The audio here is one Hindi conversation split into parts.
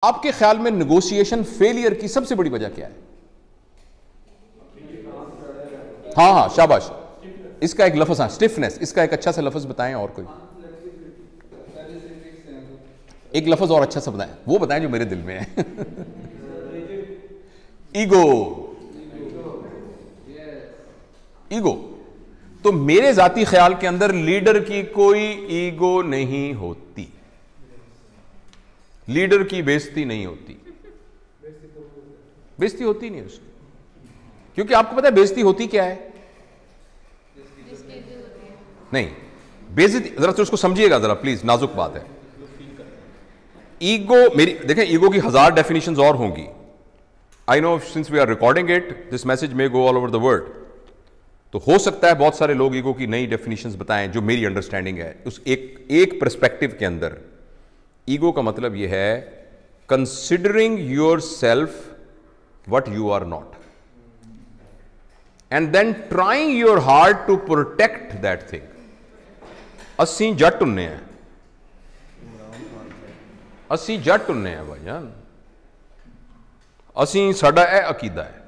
आपके ख्याल में नेगोशिएशन फेलियर की सबसे बड़ी वजह क्या है? हाँ हाँ शाबाश, इसका एक लफ्ज, हाँ स्टिफनेस, इसका एक अच्छा सा लफ्ज बताएं। और कोई एक लफ्ज और अच्छा सा बताएं, वो बताएं जो मेरे दिल में है। ईगो। ईगो। तो मेरे जाती ख्याल के अंदर लीडर की कोई ईगो नहीं होती, लीडर की बेइज्जती नहीं होती, बेइज्जती होती नहीं उसकी, क्योंकि आपको पता है बेइज्जती होती क्या है? नहीं, बेइज्जती जरा तो उसको समझिएगा जरा प्लीज, नाजुक बात है। ईगो, मेरी देखें, ईगो की 1000 डेफिनेशंस और होंगी। I know since we are recording it this message may go all over the world, तो हो सकता है बहुत सारे लोग ईगो की नई डेफिनेशंस बताएं जो मेरी अंडरस्टैंडिंग है। उस एक पर्सपेक्टिव के अंदर ईगो का मतलब यह है considering yourself what you are not and then trying your hard to protect that thing. अस्सी जट उन्ने हैं, अस्सी जट उन्ने हैं भाईजान, असी साडा ए अकीदा है।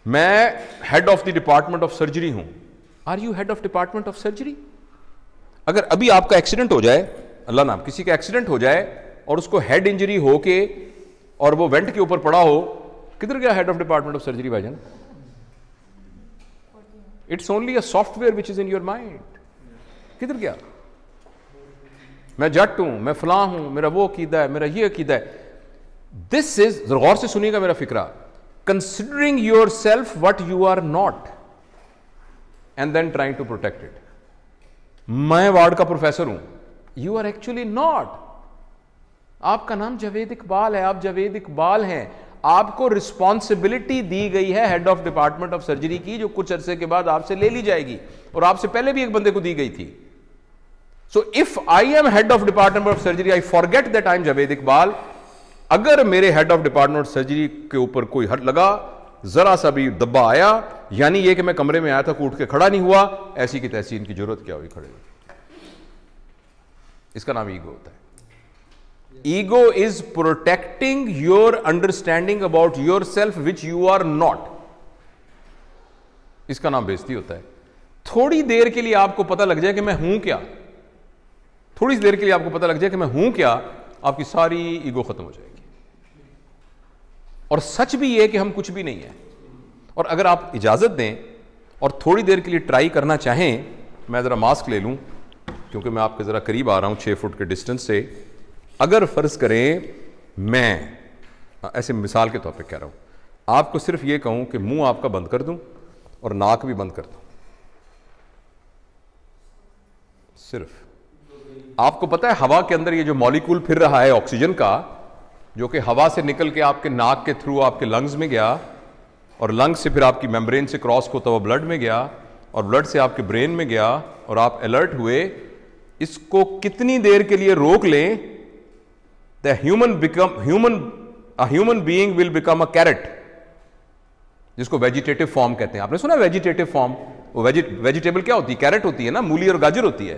मैं head of the department of surgery हूं। Are you head of department of surgery? अगर अभी आपका एक्सीडेंट हो जाए, अल्लाह नाम, किसी का एक्सीडेंट हो जाए और उसको हेड इंजरी हो के और वो वेंट के ऊपर पड़ा हो, किधर गया head of department of surgery भाईजान? It's only a software which is in your mind. किधर गया? मैं जट हूं, मैं फलां हूं, मेरा वो अकीदा है, मेरा ये अकीदा है। दिस इज, गौर से सुनिएगा मेरा फिक्रा, considering yourself what you are not and then trying to protect it. मैं वार्ड का प्रोफेसर हूं, you are actually not. आपका नाम जावेद इकबाल है, आप जावेद इकबाल हैं, आपको रिस्पॉन्सिबिलिटी दी गई है head of department of surgery की, जो कुछ अरसे के बाद आपसे ले ली जाएगी और आपसे पहले भी एक बंदे को दी गई थी। So if I am head of department of surgery, I forget that I am Javed Iqbal. अगर मेरे हेड ऑफ डिपार्टमेंट सर्जरी के ऊपर कोई हट लगा, जरा सा भी दब्बा आया, यानी यह कि मैं कमरे में आया था, उठ के खड़ा नहीं हुआ, ऐसी की तैसी इनकी जरूरत क्या हुई खड़े। इसका नाम ईगो होता है। Ego is protecting your understanding about yourself which you are not. इसका नाम बेइज्जती होता है। थोड़ी देर के लिए आपको पता लग जाए कि मैं हूं क्या, थोड़ी देर के लिए आपको पता लग जाए कि मैं हूं क्या, आपकी सारी ईगो खत्म हो जाएगी। और सच भी यह कि हम कुछ भी नहीं है। और अगर आप इजाजत दें और थोड़ी देर के लिए ट्राई करना चाहें, मैं जरा मास्क ले लूं क्योंकि मैं आपके जरा करीब आ रहा हूं 6 फुट के डिस्टेंस से। अगर फर्ज करें मैं ऐसे मिसाल के तौर पे कह रहा हूं, आपको सिर्फ यह कहूं कि मुंह आपका बंद कर दूं और नाक भी बंद कर दूं, सिर्फ आपको पता है हवा के अंदर ये जो मॉलिक्यूल फिर रहा है ऑक्सीजन का, जो कि हवा से निकल के आपके नाक के थ्रू आपके लंग्स में गया और लंग्स से फिर आपकी मेम्ब्रेन से क्रॉस होता हुआ ब्लड में गया और ब्लड से आपके ब्रेन में गया और आप अलर्ट हुए। इसको कितनी देर के लिए रोक लें, the human being will become a carrot, जिसको वेजिटेटिव फॉर्म कहते हैं। आपने सुना वेजिटेटिव फॉर्म? वो वेजिटेबल क्या होती है? कैरेट होती है ना, मूली और गाजर होती है।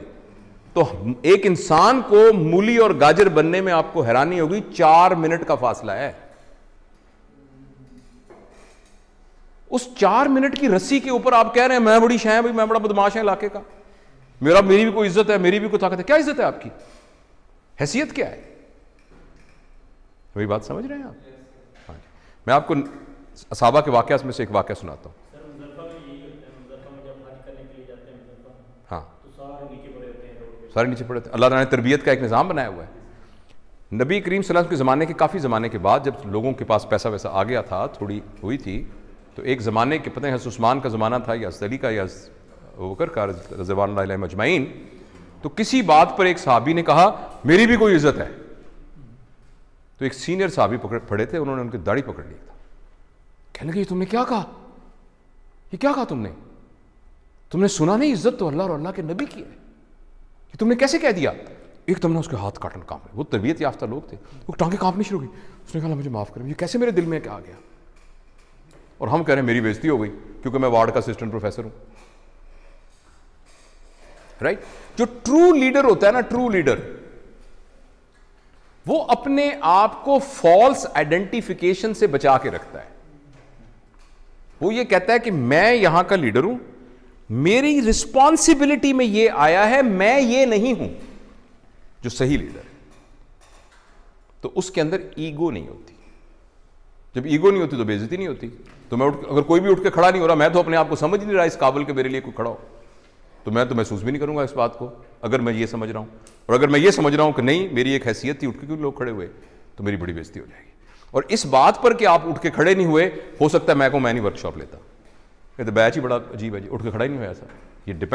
तो एक इंसान को मूली और गाजर बनने में आपको हैरानी होगी 4 मिनट का फासला है। उस 4 मिनट की रस्सी के ऊपर आप कह रहे हैं मैं बड़ी शाह भाई, मैं बड़ा बदमाश है इलाके का, मेरी भी कोई इज्जत है, मेरी भी कोई ताकत है। क्या इज्जत है आपकी? हैसियत क्या है? वही बात समझ रहे हैं आप? हाँ, मैं आपको असहाबा के वाकया में से एक वाकया सुनाता हूं। सारे नीचे पड़े थे। अल्लाह ने तरबियत का एक निज़ाम बनाया हुआ है। नबी करीम सल्लल्लाहु अलैहि वसल्लम के ज़माने के काफ़ी ज़माने के बाद जब लोगों के पास पैसा वैसा आ गया था, थोड़ी हुई थी, तो एक ज़माने के पता है उस्मान का ज़माना था या अली का या बकर का रज़वानुल्लाह अलैहिम अजमाइन, तो किसी बात पर एक सहाबी ने कहा मेरी भी कोई इज़्ज़त है। तो एक सीनियर सहाबी पड़े थे, उन्होंने उनकी दाढ़ी पकड़ ली था। कहने लगे तुमने क्या कहा? ये क्या कहा तुमने सुना नहीं? इज़्ज़त तो अल्लाह और अल्लाह के नबी की है, तुमने कैसे कह दिया? एक तुमने उसके हाथ काटन कांप रहे, वो तरबियत याफ्ता लोग थे, वो टांगे कांपनी शुरू हुई। उसने कहा मुझे माफ करें, ये कैसे मेरे दिल में क्या आ गया? और हम कह रहे हैं मेरी बेइज्जती हो गई क्योंकि मैं वार्ड का असिस्टेंट प्रोफेसर हूं। राइट? जो ट्रू लीडर होता है ना, ट्रू लीडर, वो अपने आप को फॉल्स आइडेंटिफिकेशन से बचा के रखता है। वो ये कहता है कि मैं यहां का लीडर हूं, मेरी रिस्पॉन्सिबिलिटी में ये आया है, मैं ये नहीं हूं जो सही लीडर है। तो उसके अंदर ईगो नहीं होती। जब ईगो नहीं होती तो बेइज्जती नहीं होती। तो मैं अगर कोई भी उठ के खड़ा नहीं हो रहा, मैं तो अपने आप को समझ नहीं रहा इस काबिल के मेरे लिए कोई खड़ा हो, तो मैं तो महसूस भी नहीं करूंगा इस बात को, अगर मैं ये समझ रहा हूं। और अगर मैं ये समझ रहा हूं कि नहीं मेरी एक हैसियत थी, उठ के क्यों लोग खड़े हुए, तो मेरी बड़ी बेइज्जती हो जाएगी। और इस बात पर कि आप उठ के खड़े नहीं हुए, हो सकता है मैं नहीं वर्कशॉप लेता, कहते बैच ही बड़ा अजीब है जी, उठ के खड़ा ही नहीं हुआ ऐसा। ये डिपेंड